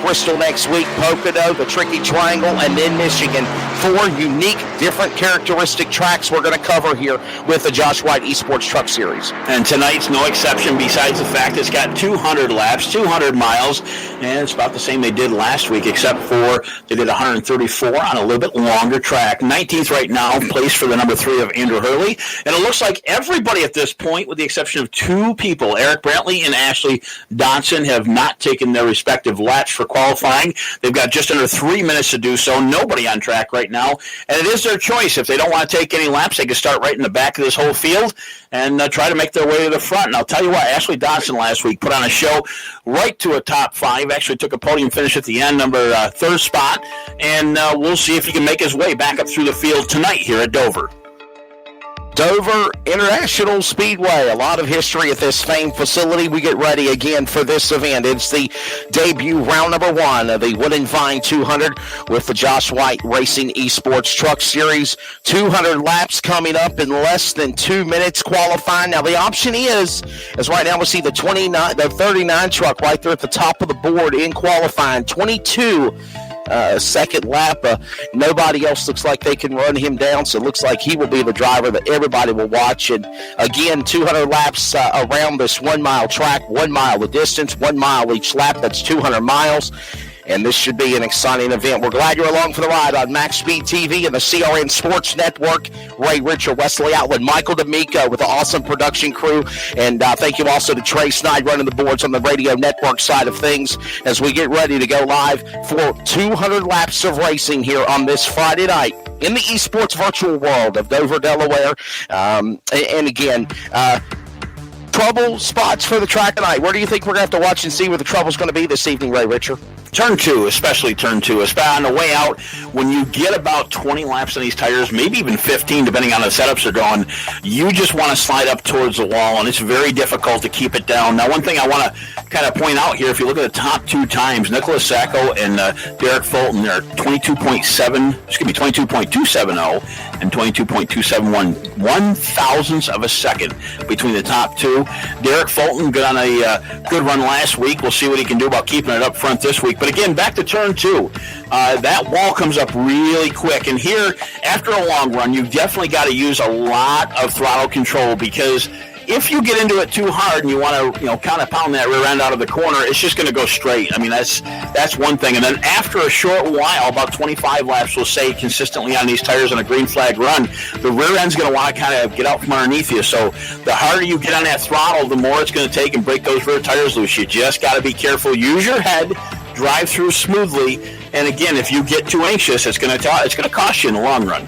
Bristol next week, Pocono, the Tricky Triangle, and then Michigan. 4 unique, different characteristic tracks we're going to cover here with the Josh White eSports Truck Series. And tonight's no exception, besides the fact it's got 200 laps, 200 miles, and it's about the same they did last week, except for they did 134 on a little bit longer track. 19th right now, place for the number 3 of Andrew Hurley. And it looks like everybody at this point, with the exception of 2 people, Eric Brantley and Ashley Dodson, have not taken their respective laps for qualifying. They've got just under 3 minutes to do so. Nobody on track right now. And it is their choice. If they don't want to take any laps, they can start right in the back of this whole field and try to make their way to the front. And I'll tell you what, Ashley Dodson last week put on a show right to a top 5. Actually took a podium finish at the end, number 3rd spot. And we'll see if he can make his way back up through the field tonight here at Dover. Dover International Speedway. A lot of history at this famed facility. We get ready again for this event. It's the debut round number 1 of the Wood and Vine 200 with the Josh White Racing Esports Truck Series. 200 laps coming up in less than 2 minutes qualifying. Now the option is right now we see the 39 truck right there at the top of the board in qualifying. 22 second lap. Nobody else looks like they can run him down, so it looks like he will be the driver that everybody will watch. And again, 200 laps around this 1 mile track, 1 mile the distance, 1 mile each lap. That's 200 miles. And this should be an exciting event. We're glad you're along for the ride on Max Speed TV and the CRN Sports Network. Ray Richard, Wesley Outland, Michael D'Amico with the awesome production crew. And thank you also to Trey Snide running the boards on the radio network side of things as we get ready to go live for 200 laps of racing here on this Friday night in the esports virtual world of Dover, Delaware. And again, trouble spots for the track tonight. Where do you think we're going to have to watch and see where the trouble's going to be this evening, Ray Richard? Turn 2, especially turn 2. On the way out, when you get about 20 laps on these tires, maybe even 15, depending on the setups they're going, you just want to slide up towards the wall, and it's very difficult to keep it down. Now, one thing I want to kind of point out here, if you look at the top 2 times, Nicholas Sacco and Derek Fulton, they're 22.270 and 22.271, 1 thousandths of a second between the top 2. Derek Fulton got on a good run last week. We'll see what he can do about keeping it up front this week. But again, back to turn 2. That wall comes up really quick. And here, after a long run, you've definitely got to use a lot of throttle control, because if you get into it too hard and you want to, kind of pound that rear end out of the corner, it's just going to go straight. I mean, that's one thing. And then after a short while, about 25 laps, we'll say consistently on these tires on a green flag run, the rear end's going to want to kind of get out from underneath you. So the harder you get on that throttle, the more it's going to take and break those rear tires loose. You just got to be careful. Use your head. Drive through smoothly. And again, if you get too anxious, it's going to cost you in the long run.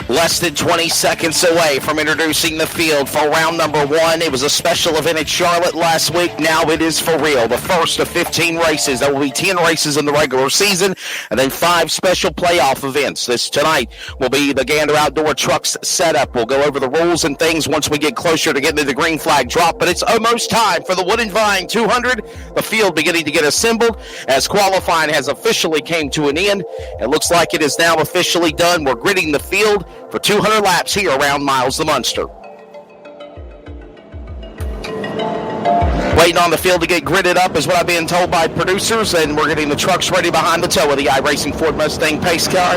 Less than 20 seconds away from introducing the field for round number 1. It was a special event at Charlotte last week. Now it is for real. The first of 15 races. There will be 10 races in the regular season and then 5 special playoff events. This tonight will be the Gander Outdoor Trucks setup. We'll go over the rules and things once we get closer to getting to the green flag drop. But it's almost time for the Wood and Vine 200. The field beginning to get assembled as qualifying has officially came to an end. It looks like it is now officially done. We're gridding the field for 200 laps here around Miles the Munster. Waiting on the field to get gridded up is what I've been told by producers, and we're getting the trucks ready behind the toe of the iRacing Ford Mustang pace car.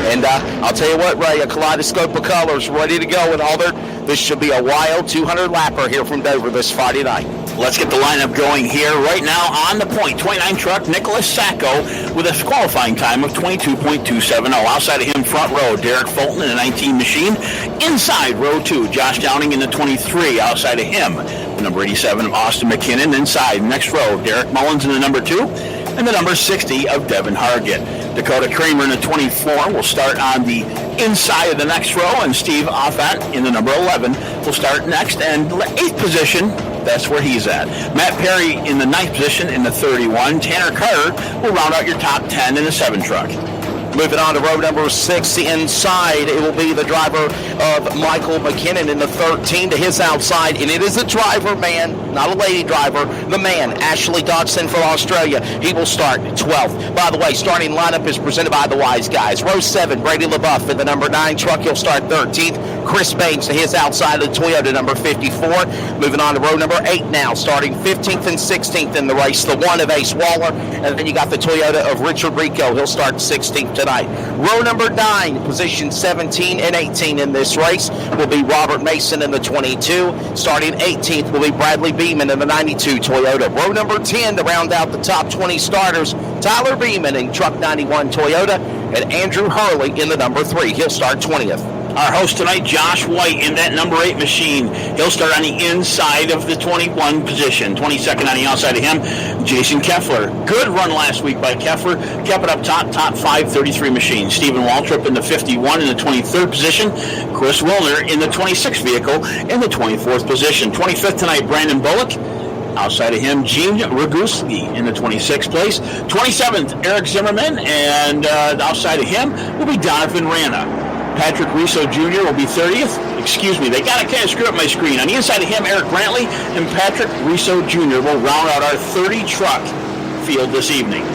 And I'll tell you what, Ray, a kaleidoscope of colors ready to go, and all this should be a wild 200 lapper here from Dover this Friday night. Let's get the lineup going here. Right now on the point, 29 truck, Nicholas Sacco with a qualifying time of 22.270. Outside of him, front row, Derek Fulton in the 19 machine. Inside row 2, Josh Downing in the 23. Outside of him, the number 87 of Austin McKinnon. Inside, next row, Derek Mullins in the number 2. And the number 60 of Devin Hargett. Dakota Kramer in the 24 will start on the inside of the next row, and Steve Offat in the number 11 will start next. And 8th position, that's where he's at. Matt Perry in the 9th position in the 31. Tanner Carter will round out your top 10 in the 7 truck. Moving on to row number 6, inside, it will be the driver of Michael McKinnon in the 13 to his outside, and it is a driver, man, not a lady driver, the man, Ashley Dodson from Australia. He will start 12th. By the way, starting lineup is presented by the Wise Guys. Row 7, Brady LaBeouf in the number 9 truck. He'll start 13th. Chris Baines to his outside of the Toyota, number 54. Moving on to row number 8 now, starting 15th and 16th in the race. The one of Ace Waller, and then you got the Toyota of Richard Rico. He'll start 16th tonight. Row number 9, position 17 and 18 in this race will be Robert Mason in the 22. Starting 18th will be Bradley Beeman in the 92 Toyota. Row number 10 to round out the top 20 starters, Tyler Beeman in truck 91 Toyota, and Andrew Hurley in the number 3. He'll start 20th. Our host tonight, Josh White, in that number 8 machine. He'll start on the inside of the 21 position. 22nd on the outside of him, Jason Keffler. Good run last week by Keffler. Kept it up top 5, 33 machine. Stephen Waltrip in the 51 in the 23rd position. Chris Wilner in the 26th vehicle in the 24th position. 25th tonight, Brandon Bullock. Outside of him, Gene Ragusky in the 26th place. 27th, Eric Zimmerman. And outside of him will be Donovan Rana. Patrick Riso Jr. will be 30th. Excuse me, they got to kind of screw up my screen. On the inside of him, Eric Brantley and Patrick Riso Jr. will round out our 30-truck field this evening.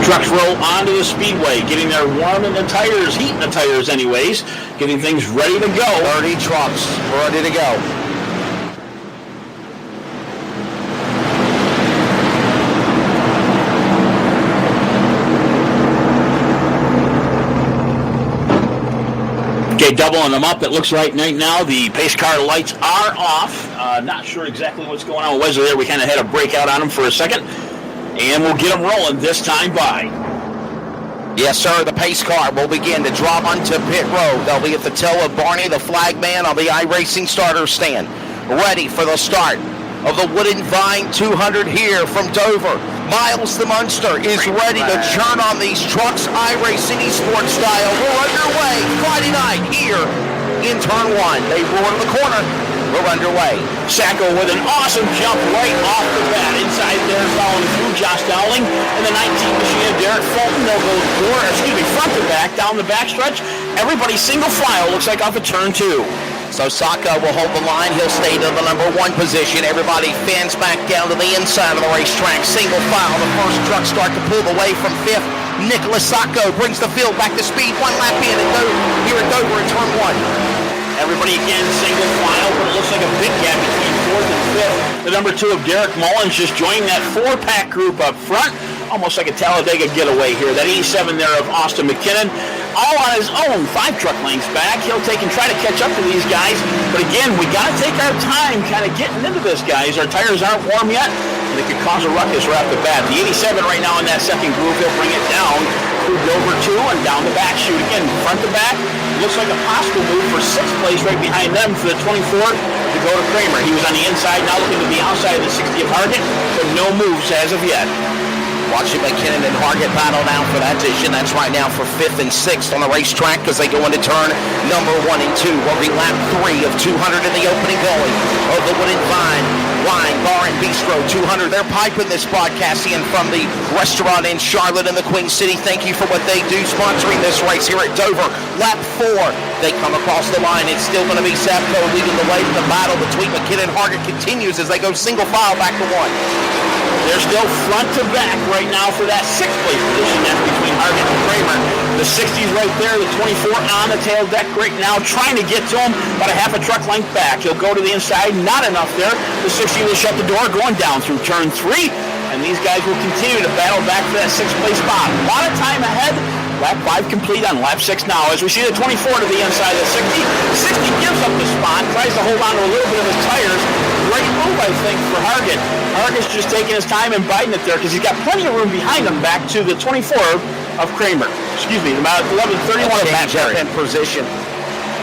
Trucks roll onto the speedway, getting their warming the tires, heating the tires anyways, getting things ready to go. 30 trucks ready to go. Okay, doubling them up. It looks like right now the pace car lights are off. Not sure exactly what's going on with Wesley there. We kind of had a breakout on him for a second. And we'll get them rolling this time by. Yes, sir. The pace car will begin to drop onto pit road. They'll be at the tail of Barney, the flag man, on the iRacing starter stand. Ready for the start of the Wooden Vine 200 here from Dover. Miles the Munster is ready to churn on these trucks, iRacing eSports style. We're underway Friday night here in turn 1. They roar to the corner. We're underway. Sacco with an awesome jump right off the bat. Inside there, following through Josh Dowling and the 19 machine of Derek Fulton. They'll go front to back, down the backstretch. Everybody single file, looks like off of turn 2. So Sacco will hold the line. He'll stay to the number 1 position. Everybody fans back down to the inside of the racetrack. Single file. The first truck start to pull away from 5th. Nicholas Sacco brings the field back to speed. 1 lap in and go here at Dover in turn 1. Everybody again single file, but it looks like a big gap between 4th and 5th. The number 2 of Derek Mullins just joining that 4-pack group up front. Almost like a Talladega getaway here. That 87 there of Austin McKinnon. All on his own, 5 truck lengths back. He'll take and try to catch up to these guys. But again, we got to take our time kind of getting into this, guys. Our tires aren't warm yet, and it could cause a ruckus right off the bat. The 87 right now in that second groove, he'll bring it down through Dover 2 and down the back chute. Again, front to back. Looks like a possible move for 6th place right behind them for the 24 to go to Kramer. He was on the inside, now looking to the outside of the 60 of Hargett, but no moves as of yet. Watching McKinnon and Hargett battle now for that position. That's right now for 5th and 6th on the racetrack as they go into turn number 1 and 2. Will be lap 3 of 200 in the opening gully of the Wooden Vine Wine Bar and Bistro 200. They're piping this broadcast in from the restaurant in Charlotte and the Queen City. Thank you for what they do sponsoring this race here at Dover. Lap 4, they come across the line. It's still going to be Sapco leading the way. The battle between McKinnon and Hargett continues as they go single file back to 1. They're still front to back right now for that 6th place position. That's between Hargett and Kramer. The 60's right there, the 24 on the tail deck right now, trying to get to him, about a half a truck length back. He'll go to the inside, not enough there. The 60 will shut the door, going down through turn 3, and these guys will continue to battle back for that 6th place spot. A lot of time ahead. Lap 5 complete on lap 6 now. As we see the 24 to the inside of the 60. The 60 gives up the spot, tries to hold on to a little bit of his tires. Great move, I think, for Hargett. Hargett's just taking his time and biting it there because he's got plenty of room behind him back to the 24 of Kramer. Excuse me, about 11:31 of Matt Perry. In position.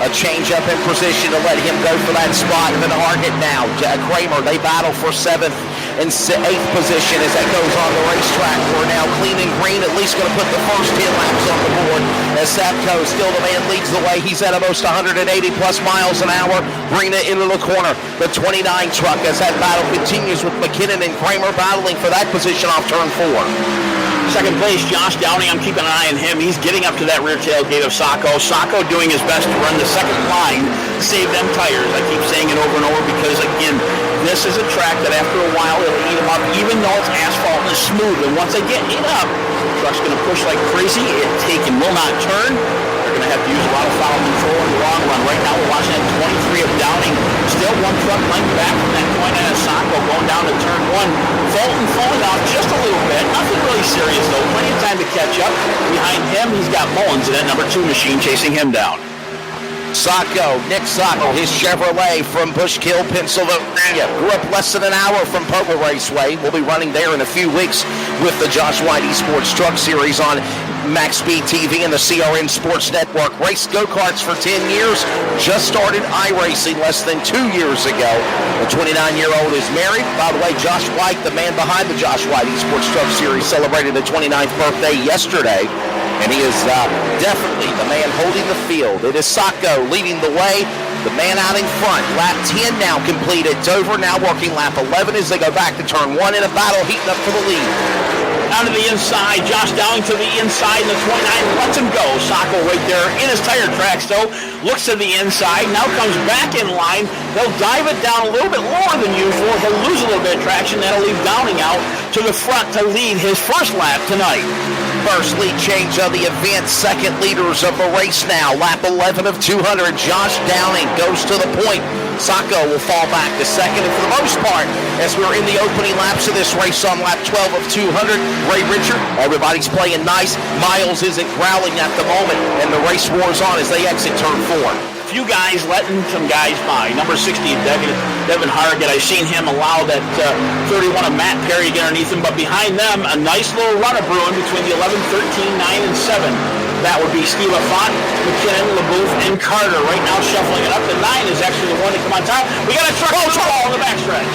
A change up in position to let him go for that spot. And then Hargett now. Kramer, they battle for 7th and 8th position as that goes on the racetrack. We're now clean and green, at least going to put the first 10 laps on the board. As Sapco, still the man, leads the way. He's at almost 180 plus miles an hour. Bringing it into the corner. The 29 truck as that battle continues with McKinnon and Kramer battling for that position off turn 4. Second place, Josh Downey. I'm keeping an eye on him. He's getting up to that rear tailgate of Sacco. Sacco doing his best to run the second line to save them tires. I keep saying it over and over because, again, this is a track that after a while it'll eat them up, even though it's asphalt and it's smooth. And once they get it up, the truck's going to push like crazy. Will not turn. They're going to have to use a lot of foul control in the long run. Right now we're watching at 23 of Downing. Still one truck length back from that point at Saco going down to turn 1. Fulton falling off just a little bit. Nothing really serious though. Plenty of time to catch up. Behind him, he's got Mullins in that number 2 machine chasing him down. Nick Sacco, his Chevrolet from Bushkill, Pennsylvania. Grew up less than an hour from Pogo Raceway. We'll be running there in a few weeks with the Josh White eSports Truck Series on Max Speed TV and the CRN Sports Network. Raced go-karts for 10 years. Just started iRacing less than 2 years ago. The 29-year-old is married. By the way, Josh White, the man behind the Josh White eSports Truck Series, celebrated the 29th birthday yesterday. And he is definitely the man holding the field. It is Sacco leading the way. The man out in front. Lap 10 now completed. Dover now working lap 11 as they go back to turn 1 in a battle heating up for the lead. Down to the inside. Josh Dowling to the inside. And the 29 lets him go. Sacco right there in his tire tracks, though. Looks to the inside. Now comes back in line. They'll dive it down a little bit lower than usual. He'll lose a little bit of traction. That'll leave Dowling out to the front to lead his first lap tonight. First lead change of the event. Second leaders of the race now. Lap 11 of 200. Josh Downing goes to the point. Sacco will fall back to second. And for the most part, as we're in the opening laps of this race on lap 12 of 200, Ray Richard, everybody's playing nice. Miles isn't growling at the moment, and the race wars on as they exit turn 4. Few guys letting some guys by. Number 60, Devin Hargett. I've seen him allow that 31 of Matt Perry to get underneath him, but behind them, a nice little runner brewing between the 11, 13, 9, and 7. That would be Steve Affont, McKinnon, LaBouffe, and Carter. Right now shuffling it up. The 9 is actually the one to come on top. We got a truck on the wall in the backstretch.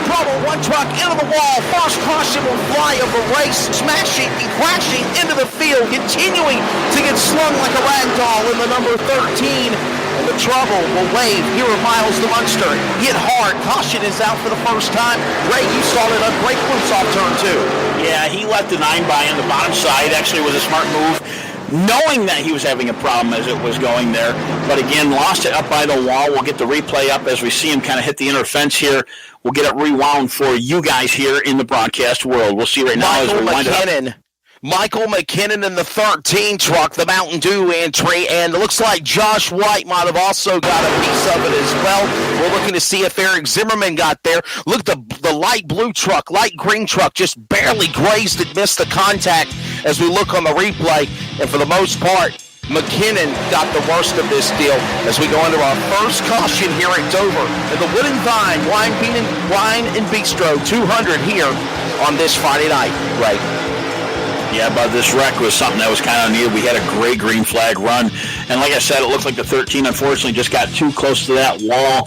Trouble, one truck into the wall. First caution will fly of the race, smashing and crashing into the field, continuing to get slung like a rag doll in the number 13. And the trouble will wave here at Miles the Munster. Hit hard. Caution is out for the first time. Ray, you saw it on break loose off turn 2. Yeah, he let the 9 by on the bottom side. Actually, was a smart move, knowing that he was having a problem as it was going there. But again, lost it up by the wall. We'll get the replay up as we see him kind of hit the inner fence here. We'll get it rewound for you guys here in the broadcast world. We'll see right now as we wind it up. Michael McKinnon in the 13 truck, the Mountain Dew entry, and it looks like Josh White might have also got a piece of it as well. We're looking to see if Eric Zimmerman got there. Look, the light blue truck, light green truck just barely grazed and missed the contact as we look on the replay. And for the most part, McKinnon got the worst of this deal as we go into our first caution here at Dover in the Wood and Vine Wine and Bistro 200 here on this Friday night, right? Yeah, but this wreck was something that was kind of needed. We had a great green flag run. And like I said, it looked like the 13, unfortunately, just got too close to that wall.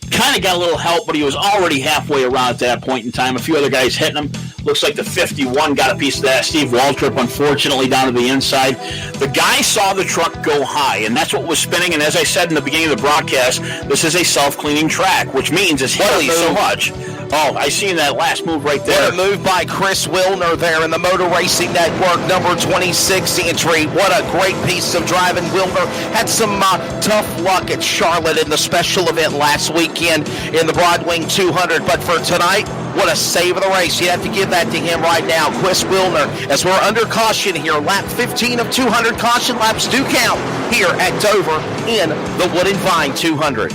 Kind of got a little help, but he was already halfway around at that point in time. A few other guys hitting him. Looks like the 51 got a piece of that. Steve Waltrip, unfortunately, down to the inside. The guy saw the truck go high, and that's what was spinning. And as I said in the beginning of the broadcast, this is a self-cleaning track, which means it's hilly so much. Oh, I seen that last move right there. What a move by Chris Wilner there in the Motor Racing Network, number 26 entry. What a great piece of driving. Wilner had some tough luck at Charlotte in the special event last weekend in the Broadwing 200. But for tonight, what a save of the race. You have to give that to him right now. Chris Wilner, as we're under caution here, lap 15 of 200. Caution laps do count here at Dover in the Wood and Vine 200.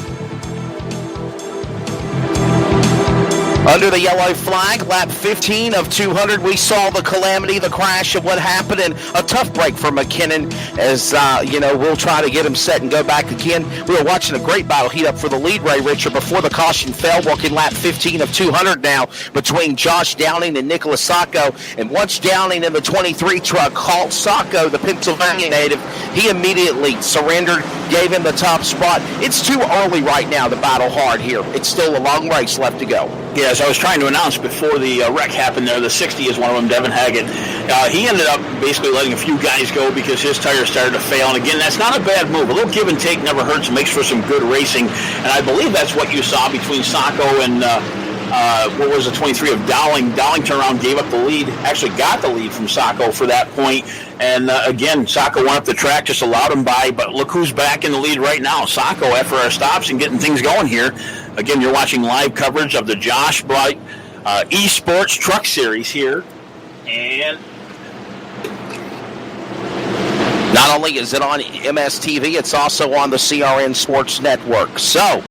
Under the yellow flag, lap 15 of 200, we saw the calamity, the crash of what happened, and a tough break for McKinnon as, we'll try to get him set and go back again. We were watching a great battle heat up for the lead, Ray Richard, before the caution fell, working lap 15 of 200 now between Josh Downing and Nicholas Sacco. And once Downing in the 23 truck caught Sacco, the Pennsylvania native, he immediately surrendered, gave him the top spot. It's too early right now to battle hard here. It's still a long race left to go. Yeah, as I was trying to announce before the wreck happened there, the 60 is one of them, Devin Haggett. He ended up basically letting a few guys go because his tires started to fail. And again, that's not a bad move. A little give and take never hurts and makes for some good racing. And I believe that's what you saw between Sacco and what was the 23 of Dowling? Dowling turned around, gave up the lead, actually got the lead from Sacco for that point. And again, Sacco went up the track, just allowed him by. But look who's back in the lead right now. Sacco, after our stops and getting things going here. Again, you're watching live coverage of the Josh Bright eSports Truck Series here. And not only is it on MSTV, it's also on the CRN Sports Network. So